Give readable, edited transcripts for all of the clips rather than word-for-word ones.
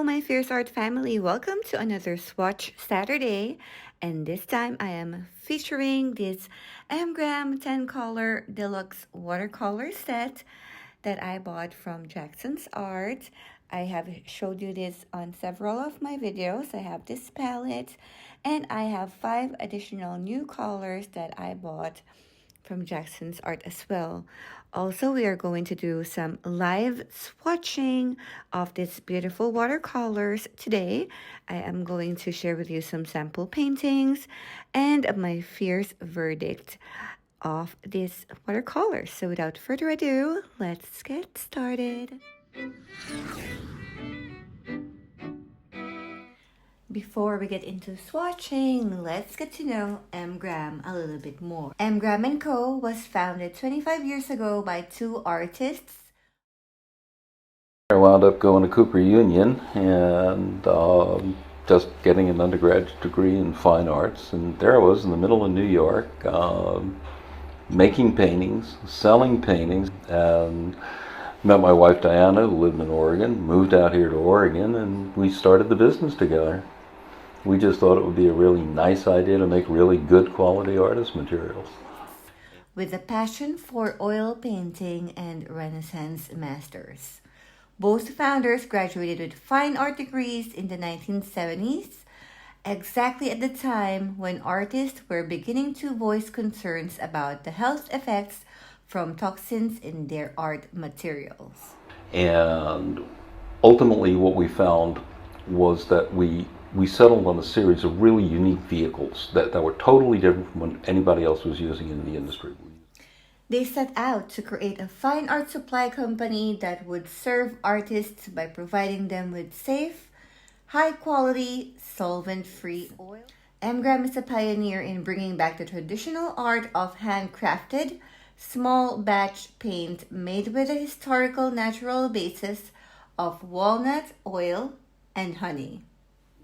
Hello, my Fierce Art family. Welcome to another Swatch Saturday. And this time I am featuring this M.Graham 10 Color Deluxe Watercolor Set that I bought from Jackson's Art. I have showed you this on several of my videos. I have this palette and I have 5 additional new colors that I bought from Jackson's Art as well. Also, we are going to do some live swatching of these beautiful watercolors today. I am going to share with you some sample paintings and my fierce verdict of these watercolors. So without further ado, let's get started. Before we get into swatching, let's get to know M.Graham a little bit more. M.Graham & Co. was founded 25 years ago by 2 artists. I wound up going to Cooper Union and just getting an undergraduate degree in fine arts, and there I was in the middle of New York making paintings, selling paintings, and met my wife Diana, who lived in Oregon, moved out here to Oregon, and we started the business together. We just thought it would be a really nice idea to make really good quality artist materials. With a passion for oil painting and Renaissance masters. Both founders graduated with fine art degrees in the 1970s, exactly at the time when artists were beginning to voice concerns about the health effects from toxins in their art materials. And ultimately what we found was that we settled on a series of really unique vehicles that were totally different from what anybody else was using in the industry. They set out to create a fine art supply company that would serve artists by providing them with safe, high-quality, solvent-free oil. M.Graham is a pioneer in bringing back the traditional art of handcrafted, small batch paint made with a historical natural basis of walnut oil and honey.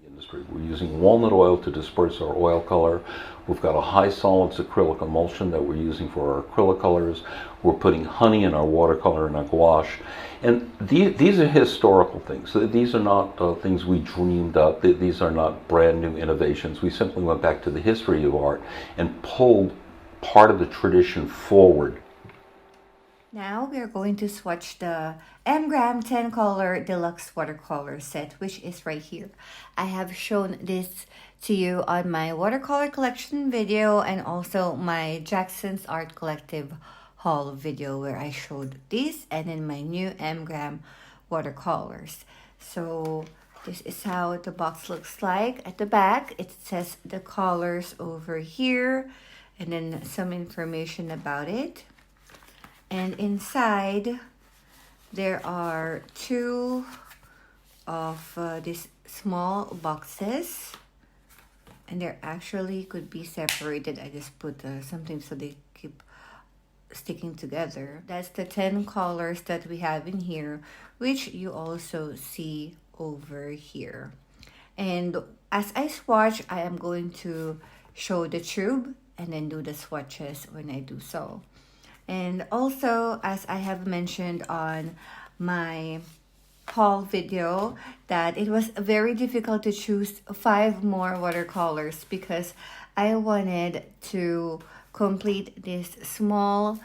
Industry. We're using walnut oil to disperse our oil color. We've got a high solids acrylic emulsion that we're using for our acrylic colors. We're putting honey in our watercolor and our gouache. And these are historical things. These are not things we dreamed up. These are not brand new innovations. We simply went back to the history of art and pulled part of the tradition forward. Now we are going to swatch the M.Graham 10 Color Deluxe Watercolor Set, which is right here. I have shown this to you on my watercolor collection video and also my Jackson's Art Collective haul video where I showed these and then my new M.Graham watercolors. So this is how the box looks like. At the back, it says the colors over here and then some information about it. And inside, there are 2 of these small boxes. And they actually could be separated. I just put something so they keep sticking together. That's the 10 colors that we have in here, which you also see over here. And as I swatch, I am going to show the tube and then do the swatches when I do so. And also, as I have mentioned on my haul video, that it was very difficult to choose 5 more watercolors because I wanted to complete this small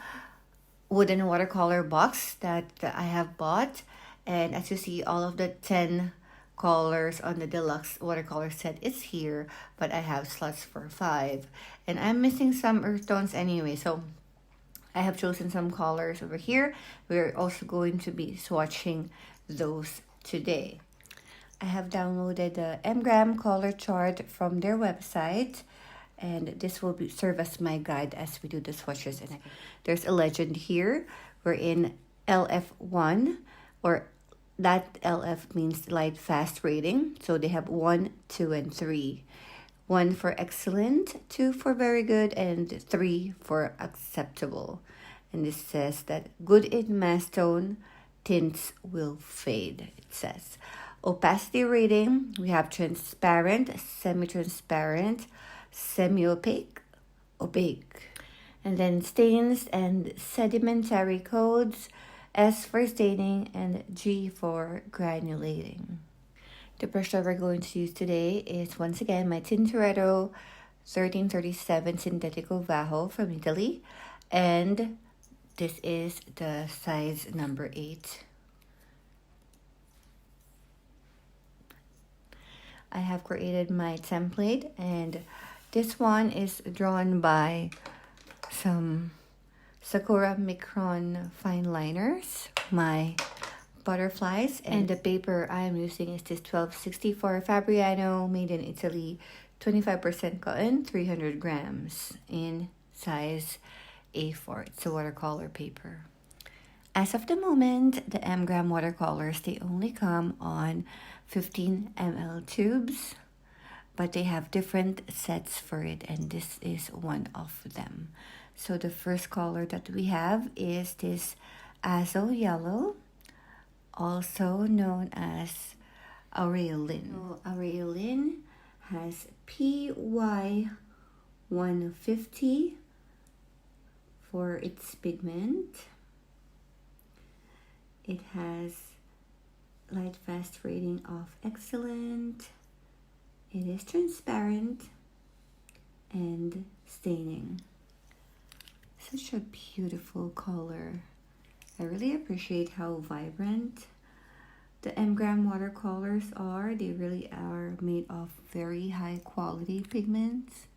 wooden watercolor box that I have bought. And as you see, all of the 10 colors on the deluxe watercolor set is here, but I have slots for 5. And I'm missing some earth tones anyway, so I have chosen some colors over here. We're also going to be swatching those today. I have downloaded the M.Graham color chart from their website, and this will serve as my guide as we do the swatches. And there's a legend here. We're in LF1, or that LF means light fast rating. So they have 1, 2, and 3. 1 for excellent, 2 for very good, and 3 for acceptable. And this says that good in mass tone, tints will fade, it says. Opacity rating, we have transparent, semi-transparent, semi-opaque, opaque. And then stains and sedimentary codes, S for staining and G for granulating. The brush that we're going to use today is once again my Tintoretto 1337 Sintetico Vajo from Italy, and this is the size number 8. I have created my template, and this one is drawn by some Sakura Micron fine liners, my butterflies, and the paper I am using is this 1264 Fabriaano, made in Italy, 25% cotton, 300 grams, in size A4. It's a watercolor paper. As of the moment, the M.Graham Watercolors, they only come on 15 ml tubes, but they have different sets for it, and this is one of them. So the first color that we have is this Azo Yellow, also known as Aureolin. So Aureolin has PY 150 for its pigment. It has light fast rating of excellent. It is transparent and staining. Such a beautiful color. I really appreciate how vibrant the M.Graham watercolors are. They really are made of very high quality pigments,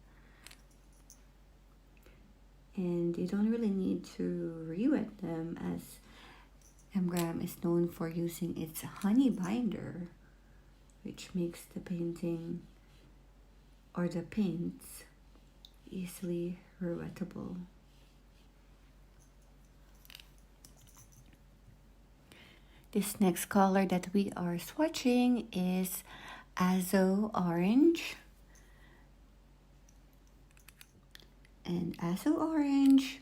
and you don't really need to re-wet them, as M.Graham is known for using its honey binder, which makes the painting or the paints easily re-wettable. This next color that we are swatching is Azo Orange. And Azo Orange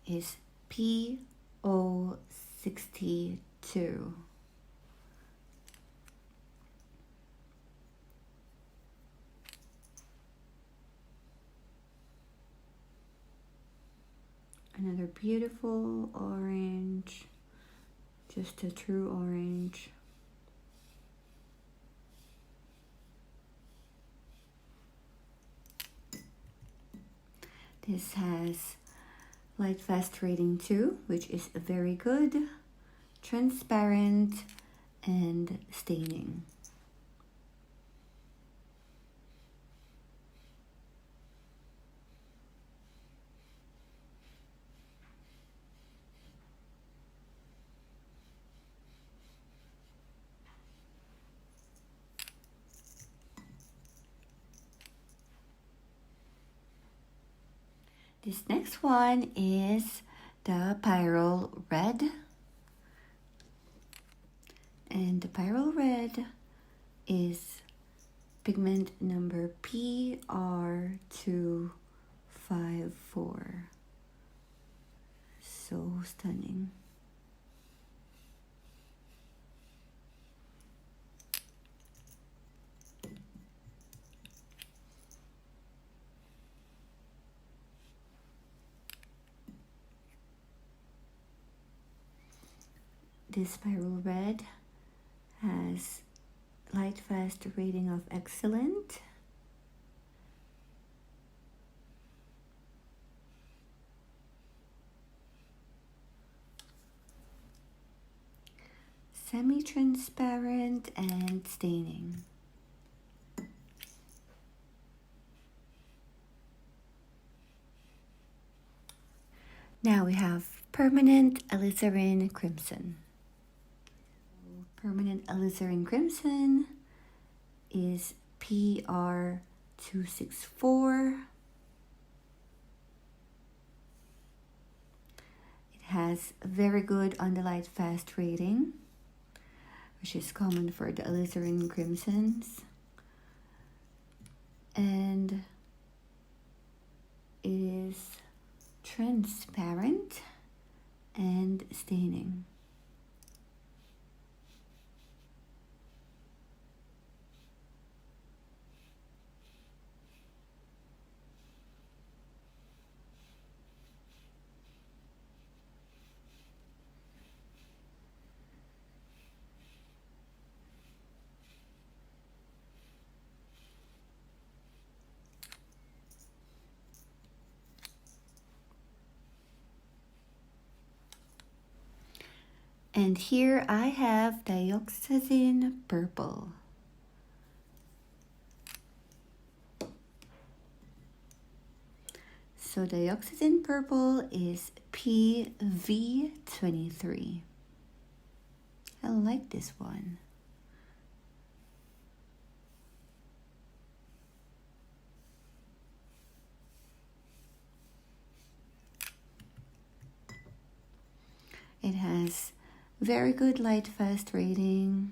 is PO62. Another beautiful orange. Just a true orange. This has light fast rating 2, which is very good, transparent, and staining. This next one is the Pyrrol Red. And the Pyrrol Red is pigment number PR254. So stunning. This Pyrrol Red has light fast rating of excellent. Semi-transparent and staining. Now we have Permanent Alizarin Crimson. Permanent Alizarin Crimson is PR264. It has a very good on the light fast rating, which is common for the Alizarin Crimsons. And it is transparent and staining. And here I have Dioxazine Purple. So Dioxazine Purple is PV23. I like this one. It has very good light fast rating.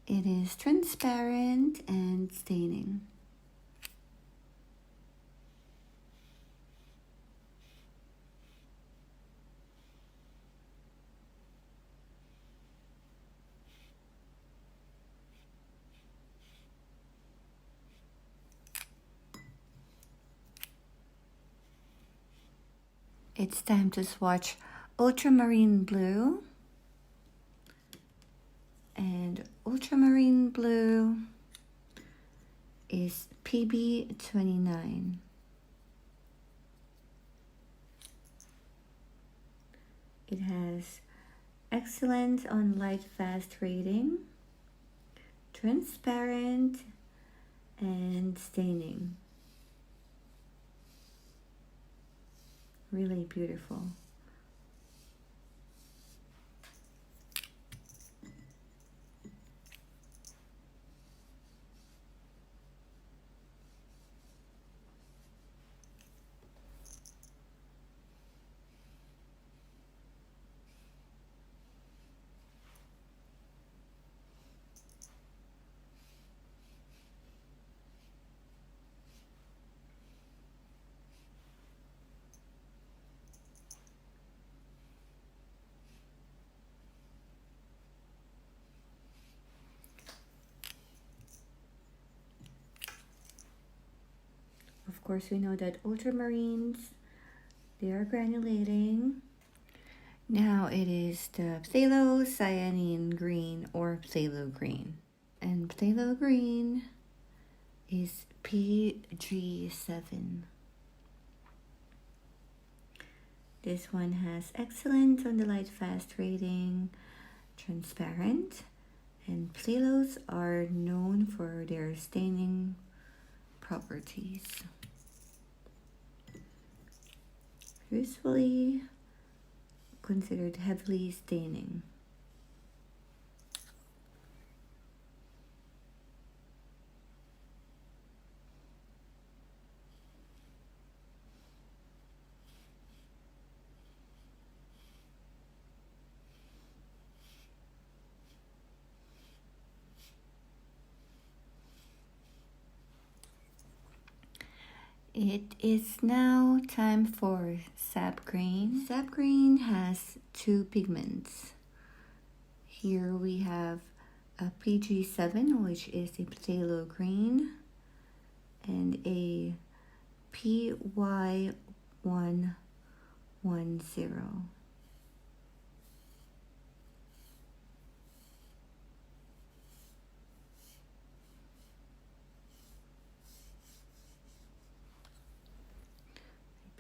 It is transparent and staining. It's time to swatch Ultramarine Blue. And Ultramarine Blue is PB29. It has excellent on light fast rating, transparent, and staining. Really beautiful. Of course, we know that ultramarines, they are granulating. Now it is the Phthalocyanine green or phthalo green. And phthalo green is PG7. This one has excellent on the light fast rating, transparent, and phthalos are known for their staining properties. Usually considered heavily staining. It is now time for Sap Green. Sap Green has two pigments. Here we have a PG7, which is a phthalo green, and a PY110.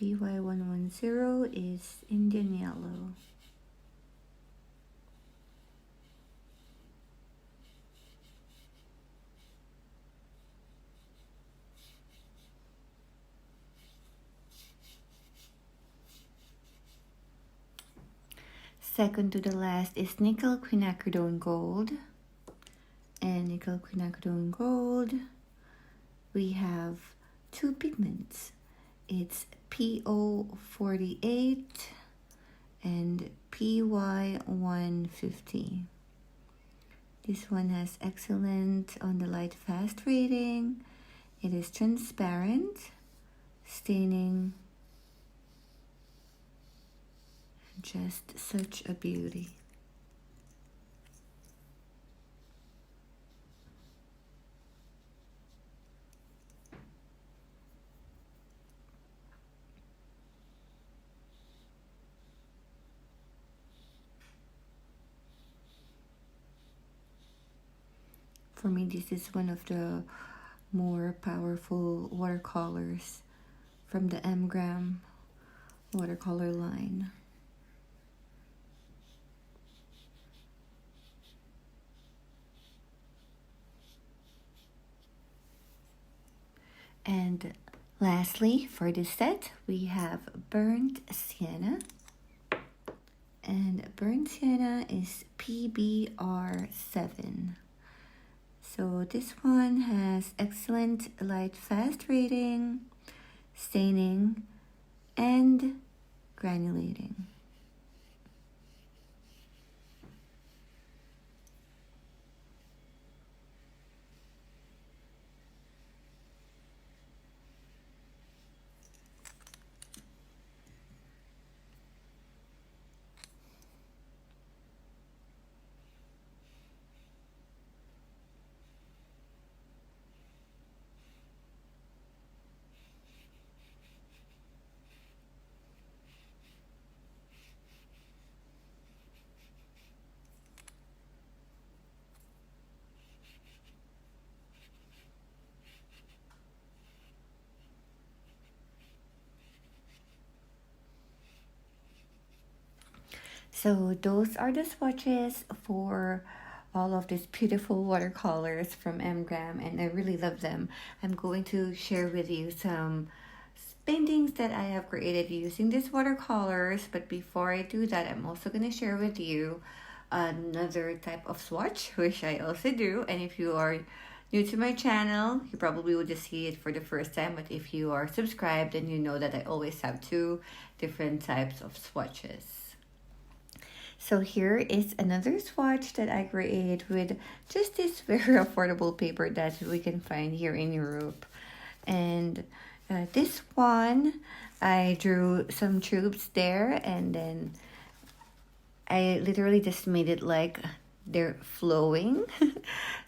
PY110 is Indian Yellow. Second to the last is Nickel Quinacridone Gold. And Nickel Quinacridone Gold, we have two pigments. It's PO48 and PY150. This one has excellent on the light fast rating. It is transparent, staining, just such a beauty. For me, this is one of the more powerful watercolors from the M.Graham Watercolor line. And lastly, for this set, we have burnt sienna. And burnt sienna is PBR7. So this one has excellent light fast rating, staining, and granulating. So those are the swatches for all of these beautiful watercolors from M.Graham, and I really love them. I'm going to share with you some paintings that I have created using these watercolors, but before I do that, I'm also going to share with you another type of swatch, which I also do. And if you are new to my channel, you probably will just see it for the first time, but if you are subscribed, then you know that I always have two different types of swatches. So here is another swatch that I created with just this very affordable paper that we can find here in Europe. And this one, I drew some tubes there, and then I literally just made it like they're flowing.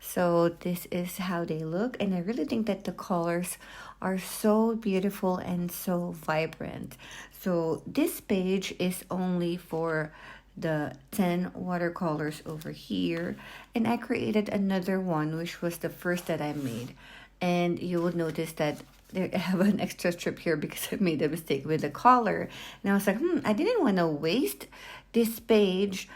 So this is how they look, and I really think that the colors are so beautiful and so vibrant. So this page is only for the 10 watercolors over here, and I created another one which was the first that I made, and you will notice that I have an extra strip here because I made a mistake with the color, and I was like, I didn't want to waste this page,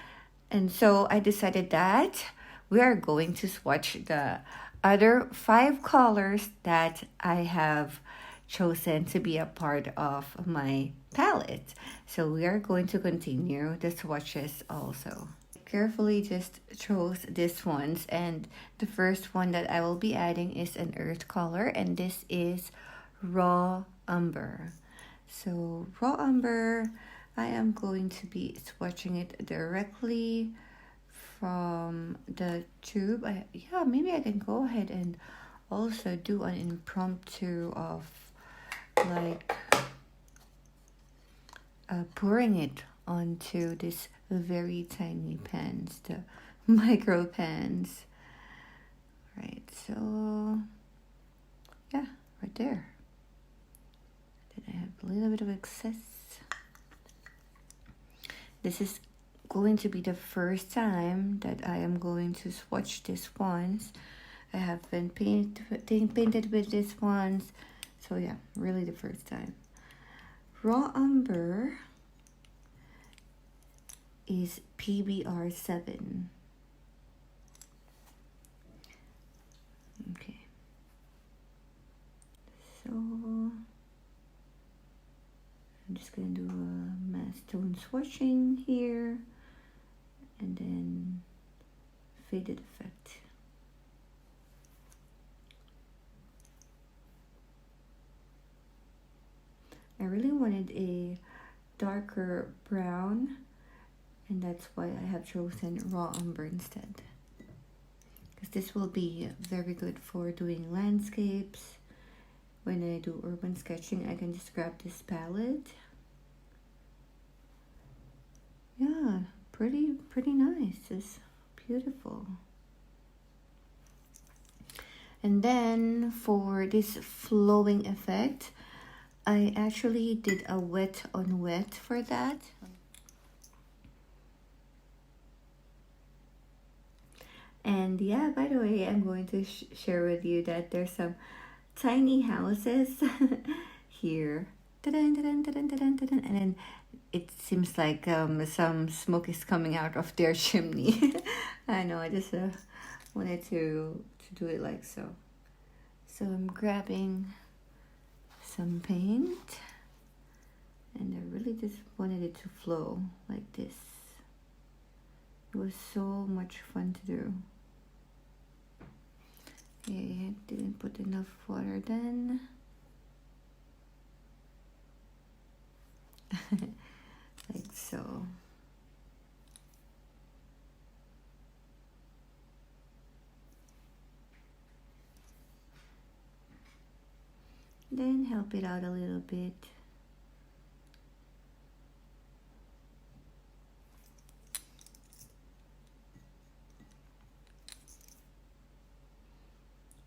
and so I decided that we are going to swatch the other 5 colors that I have chosen to be a part of my palette. So we are going to continue the swatches also. Carefully just chose these ones, and the first one that I will be adding is an earth color, and this is raw umber. So raw umber, I am going to be swatching it directly from the tube. Yeah, maybe I can go ahead and also do an impromptu of like pouring it onto this very tiny pans, the micro pans. Right, so yeah, right there. Then I have a little bit of excess. This is going to be the first time that I am going to swatch this ones. I have been painted with this ones, so yeah, really the first time. Raw umber is PBR7. Okay. So I'm just gonna do a mass tone swatching here, and then faded effect. I really wanted a darker brown, and that's why I have chosen raw umber instead, because this will be very good for doing landscapes. When I do urban sketching, I can just grab this palette. Yeah, pretty nice. It's beautiful. And then for this flowing effect, I actually did a wet on wet for that. And yeah, by the way, I'm going to share with you that there's some tiny houses here. And then it seems like some smoke is coming out of their chimney. I know, I just wanted to do it like so. So I'm grabbing some paint, and I really just wanted it to flow like this. It was so much fun to do. Okay, I didn't put enough water then. Like so. Then help it out a little bit.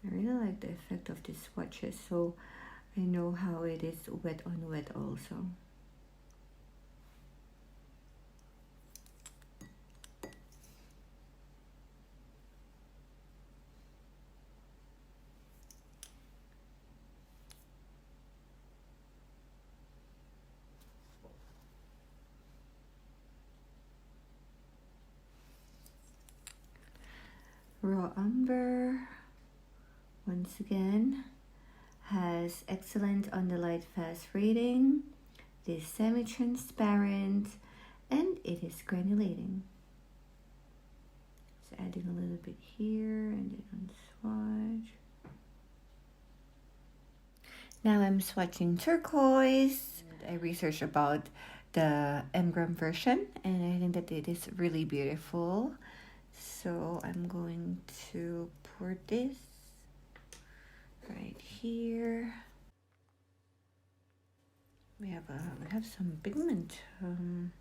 I really like the effect of these swatches, so I know how it is wet on wet also. Raw umber, once again, has excellent on the light fast rating. It is semi-transparent and it is granulating. Just adding a little bit here and then on swatch. Now I'm swatching turquoise. I researched about the M.Graham version and I think that it is really beautiful. So I'm going to pour this right here. We have some pigment on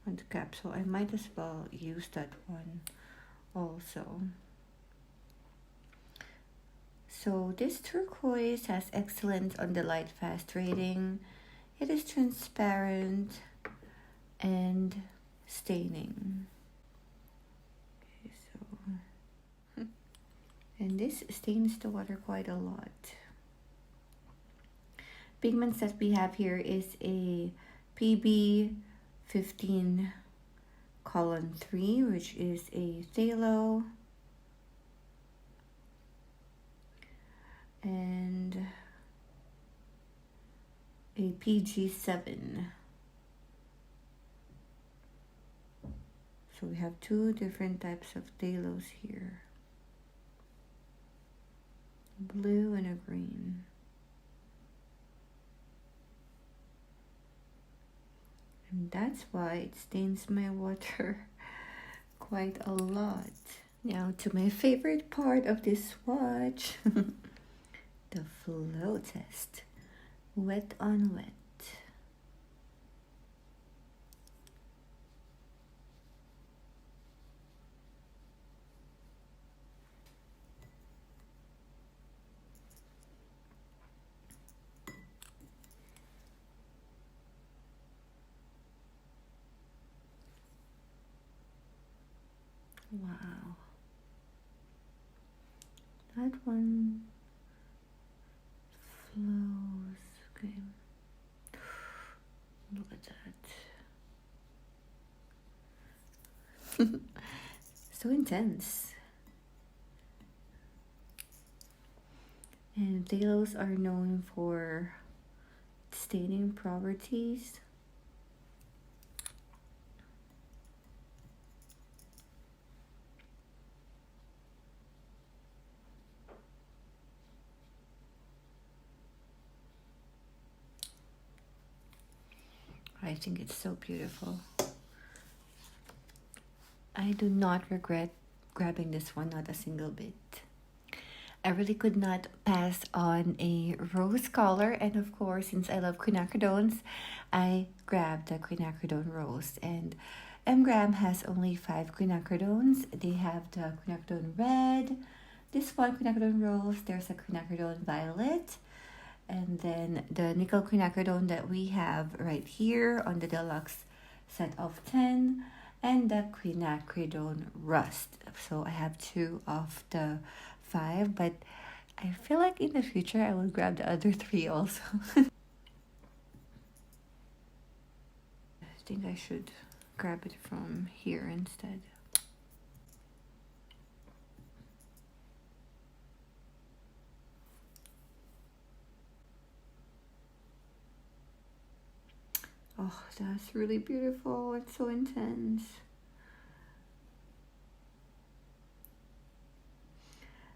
the cap, so I might as well use that one also. So this turquoise has excellent on the light fast rating. It is transparent and staining. Okay, so and this stains the water quite a lot. Pigments that we have here is a PB 15:3, which is a phthalo, and a PG7. So we have two different types of phthalos here, blue and a green. And that's why it stains my water quite a lot. Now to my favorite part of this swatch, the flow test, wet on wet. Wow, that one flows. Okay, look at that. So intense. And phthalos are known for staining properties. I think it's so beautiful. I do not regret grabbing this one, not a single bit. I really could not pass on a rose color, and of course, since I love quinacridones, I grabbed the quinacridone rose. And M.Graham has only 5 quinacridones. They have the quinacridone red, this one quinacridone rose, there's a quinacridone violet, and then the nickel quinacridone that we have right here on the deluxe set of 10, and the quinacridone rust. So I have 2 of the 5, but I feel like in the future I will grab the other 3 also. I think I should grab it from here instead. Oh, that's really beautiful. It's so intense.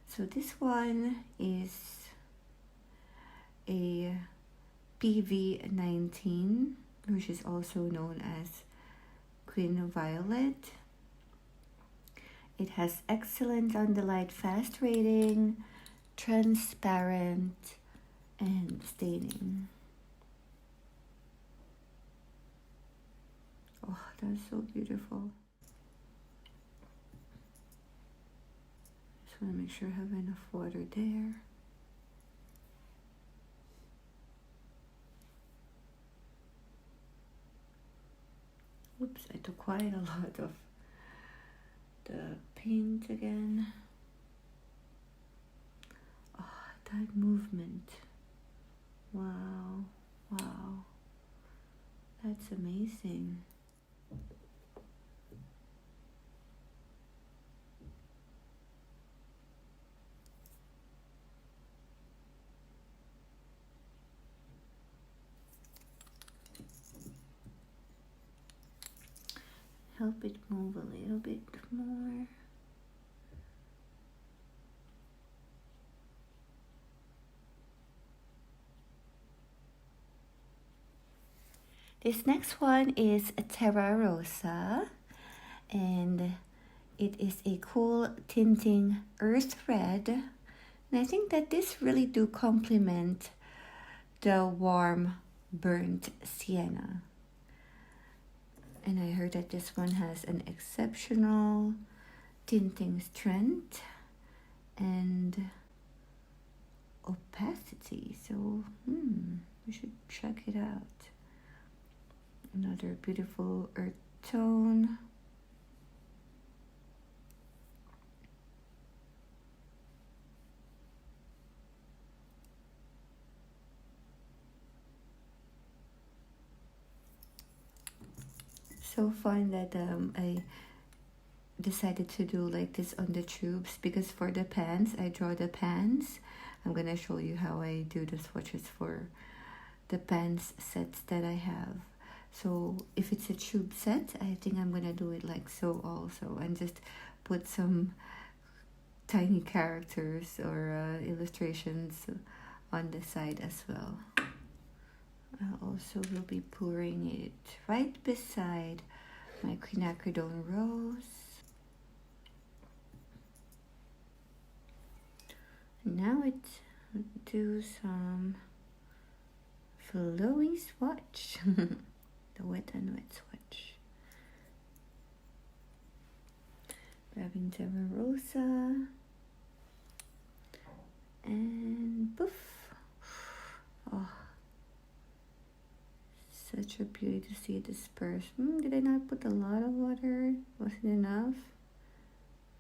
So this one is a PV19, which is also known as Queen Violet. It has excellent under light fast rating, transparent, and staining. Oh, that's so beautiful. Just want to make sure I have enough water there. Oops, I took quite a lot of the paint again. Oh, that movement. Wow, wow. That's amazing. Help it move a little bit more. This next one is a Terra Rosa, and it is a cool tinting earth red. And I think that this really do complement the warm burnt sienna. And I heard that this one has an exceptional tinting strength and opacity. So, we should check it out. Another beautiful earth tone. So fun that I decided to do like this on the tubes, because for the pans, I draw the pans. I'm gonna show you how I do the swatches for the pans sets that I have. So if it's a tube set, I think I'm gonna do it like so also, and just put some tiny characters or illustrations on the side as well. I also will be pouring it right beside my Quinacridone rose. Now it's do some flowy swatch. The wet and wet swatch. Grabbing Terra Rosa and poof. Oh, such a beauty to see it disperse. Did I not put a lot of water? Was it enough?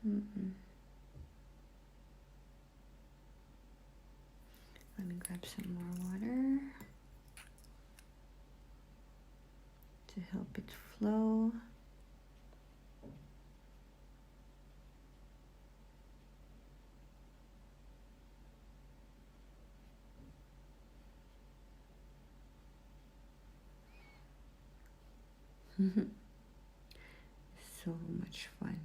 Let me grab some more water to help it flow. So much fun.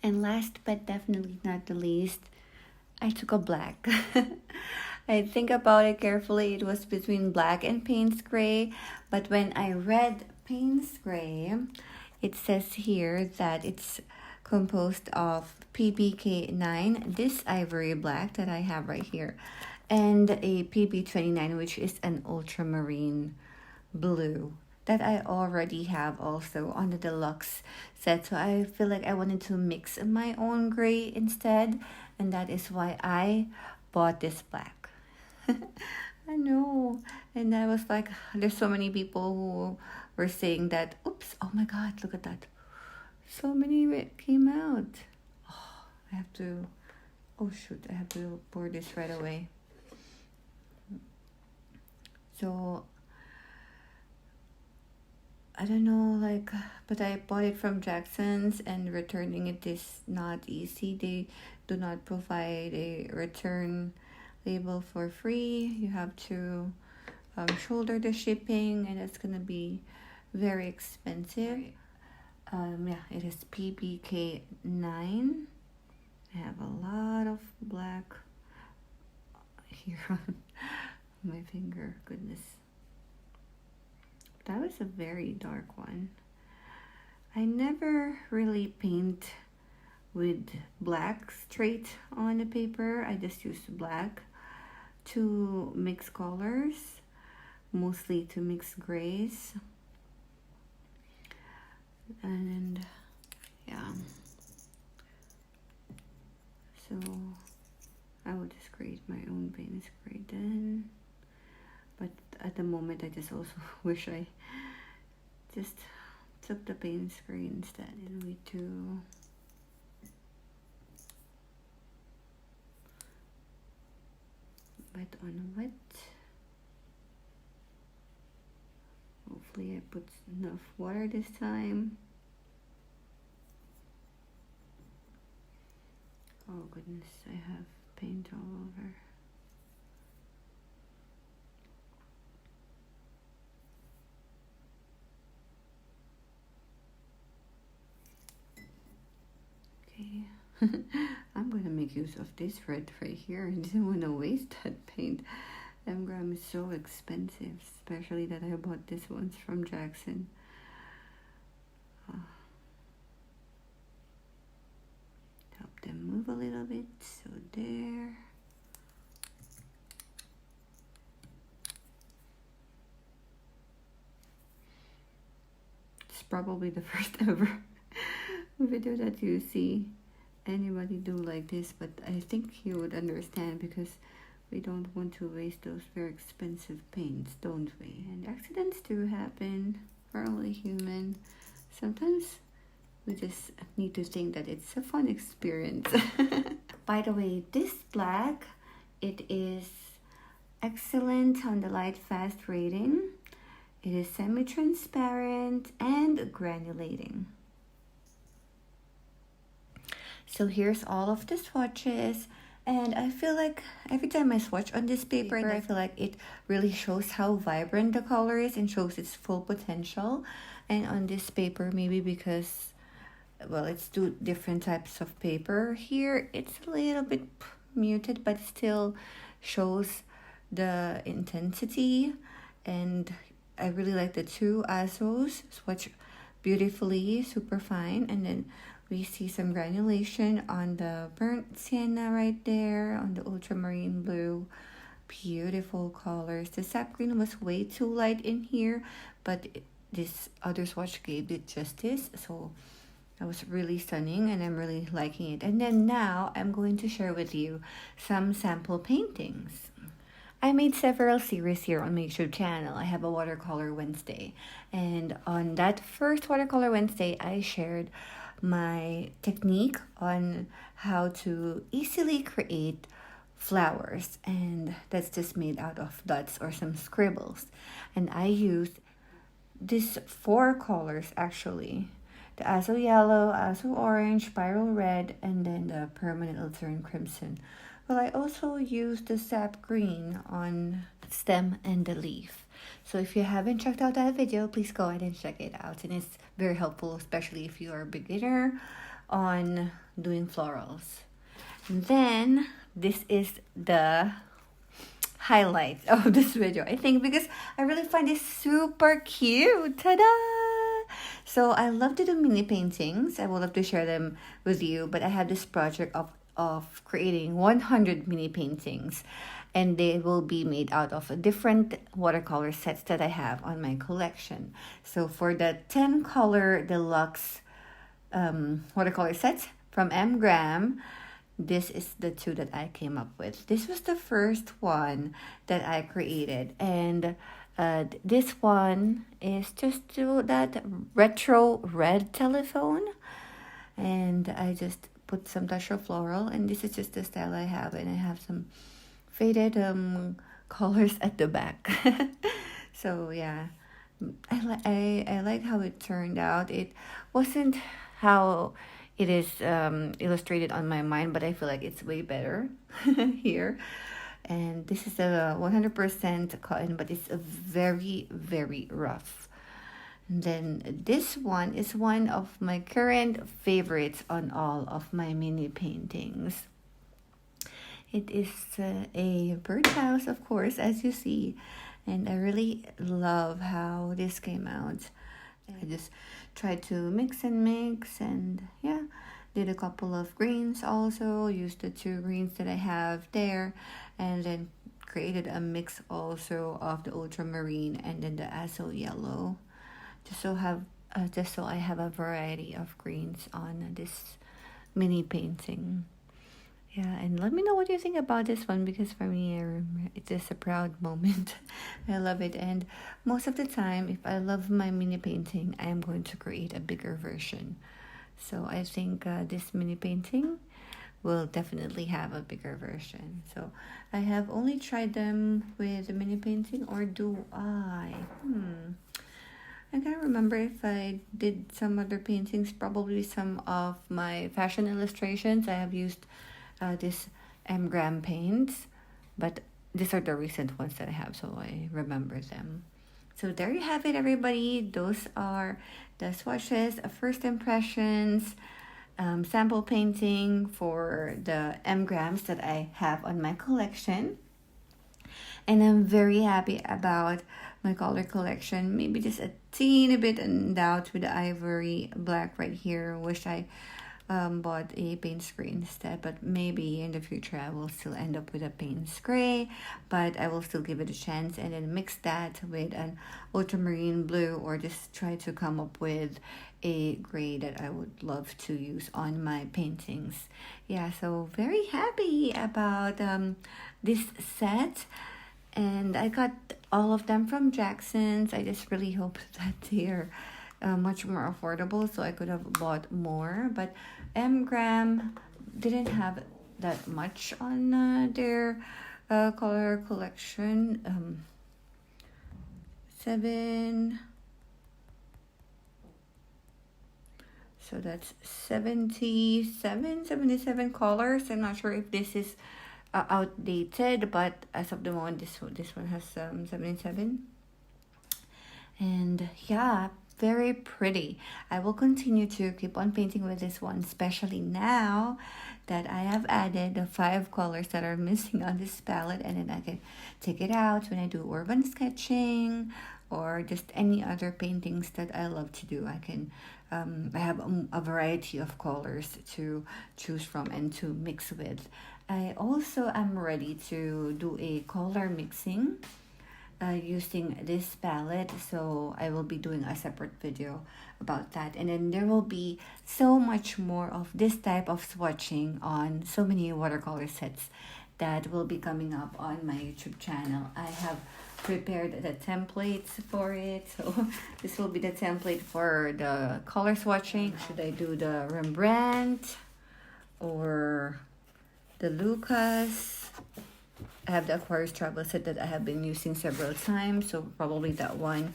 And last but definitely not the least, I took a black. I think about it carefully. It was between black and Payne's Gray, but when I read Payne's Gray, it says here that it's composed of PBK9, this ivory black that I have right here, and a PB29, which is an ultramarine blue that I already have also on the deluxe set. So I feel like I wanted to mix my own gray instead, and that is why I bought this black. I know. And I was like, there's so many people who were saying that, oops, oh my God, look at that. So many came out. Oh, I have to, oh shoot, I have to pour this right away. So, I don't know, like, but I bought it from Jackson's, and returning it is not easy. They do not provide a return label for free. You have to shoulder the shipping, and it's gonna be very expensive. Yeah, it is PBK 9. I have a lot of black here on my finger. Goodness, that was a very dark one. I never really paint with black straight on the paper. I just use black to mix colors, mostly to mix grays. And yeah, so I would just create my own paint spray then. But at the moment I just also wish I just took the paint spray instead. And we do wet on wet. Hopefully I put enough water this time. Oh goodness, I have paint all over. Okay, I'm gonna make use of this red right here. I didn't want to waste that paint. M.Graham is so expensive, especially that I bought this ones from Jackson. Help them move a little bit, so there. It's probably the first ever video that you see anybody do like this, but I think you would understand because we don't want to waste those very expensive paints, don't we? And accidents do happen. We're only human. Sometimes we just need to think that it's a fun experience. By the way, this black, it is excellent on the light fast rating. It is semi-transparent and granulating. So here's all of the swatches. And I feel like every time I swatch on this paper, I feel like it really shows how vibrant the color is and shows its full potential. And on this paper, maybe because, well, it's two different types of paper here, it's a little bit muted, but still shows the intensity. And I really like the two Azos, swatch beautifully, super fine. And then we see some granulation on the burnt sienna right there, on the ultramarine blue. Beautiful colors. The sap green was way too light in here, but this other swatch gave it justice. So that was really stunning and I'm really liking it. And then now I'm going to share with you some sample paintings. I made several series here on my YouTube channel. I have a Watercolor Wednesday. And on that first Watercolor Wednesday, I shared my technique on how to easily create flowers, and that's just made out of dots or some scribbles. And I used these 4 colors actually: the Azo Yellow, Azo Orange, Pyrrol Red, and then the permanent Alizarin Crimson. Well, I also used the Sap Green on the stem and the leaf. So if you haven't checked out that video, please go ahead and check it out. And it's very helpful, especially if you are a beginner on doing florals. And then this is the highlight of this video, I think, because I really find it super cute. Ta-da! So I love to do mini paintings. I would love to share them with you, but I have this project of creating 100 mini paintings, and they will be made out of different watercolor sets that I have on my collection. So for the 10 color deluxe watercolor sets from M.Graham, this is the 2 that I came up with. This was the first one that I created, and this one is just to that retro red telephone, and I just put some touch of floral, and this is just the style I have, and I have some faded colors at the back. So yeah, I like how it turned out. It wasn't how it is illustrated on my mind, but I feel like it's way better here. And this is a 100% cotton, but it's a very, very rough. And then this one is one of my current favorites on all of my mini paintings. It is a birdhouse, of course, as you see. And I really love how this came out. I just tried to mix and yeah, did a couple of greens also, used the 2 greens that I have there, and then created a mix also of the ultramarine and then the Azo Yellow, just so I have a variety of greens on this mini painting. Yeah, and let me know what you think about this one, because for me, it is a proud moment. I love it, and most of the time, if I love my mini painting, I am going to create a bigger version. So I think this mini painting will definitely have a bigger version. So I have only tried them with the mini painting, or do I? I can't remember if I did some other paintings, probably some of my fashion illustrations. I have used this M.Graham paints, but these are the recent ones that I have, so I remember them. So there you have it, everybody. Those are the swatches, first impressions, sample painting for the M.Grahams that I have on my collection. And I'm very happy about my color collection. Maybe just a teeny bit in doubt with the ivory black right here. Wish I bought a paint gray instead, but maybe in the future I will still end up with a paint gray, but I will still give it a chance and then mix that with an ultramarine blue, or just try to come up with a gray that I would love to use on my paintings. Yeah, so very happy about this set, and I got all of them from Jackson's. I just really hope that they're much more affordable, so I could have bought more, but M.Graham didn't have that much on their color collection. 7, so that's 77 colors. I'm not sure if this is outdated, but as of the moment, this one has 77. And yeah, very pretty. I will continue to keep on painting with this one, especially now that I have added the 5 colors that are missing on this palette, and then I can take it out when I do urban sketching or just any other paintings that I love to do. I have a variety of colors to choose from and to mix with. I also am ready to do a color mixing using this palette, so I will be doing a separate video about that. And then there will be so much more of this type of swatching on so many watercolor sets that will be coming up on my YouTube channel. I have prepared the templates for it, so this will be the template for the color swatching. Should I do the Rembrandt or the Lucas? I have the Aquarius travel set that I have been using several times, so probably that one.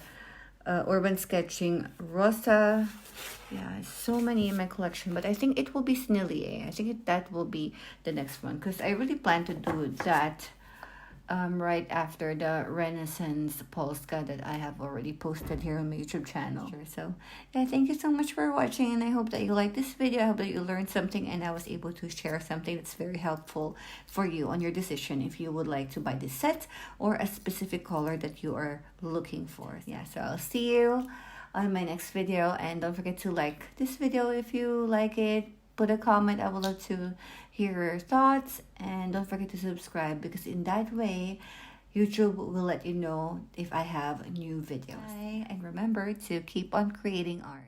Urban sketching Rosa. Yeah, so many in my collection, but I think it will be Snillier. I think that will be the next one, because I really plan to do that right after the Renaissance Polska that I have already posted here on my YouTube channel. So yeah, thank you so much for watching, and I hope that you liked this video. I hope that you learned something and I was able to share something that's very helpful for you on your decision if you would like to buy this set or a specific color that you are looking for. Yeah, so I'll see you on my next video, and don't forget to like this video if you like it. Put a comment. I would love to hear your thoughts, and don't forget to subscribe, because in that way YouTube will let you know if I have new videos. Bye, and remember to keep on creating art.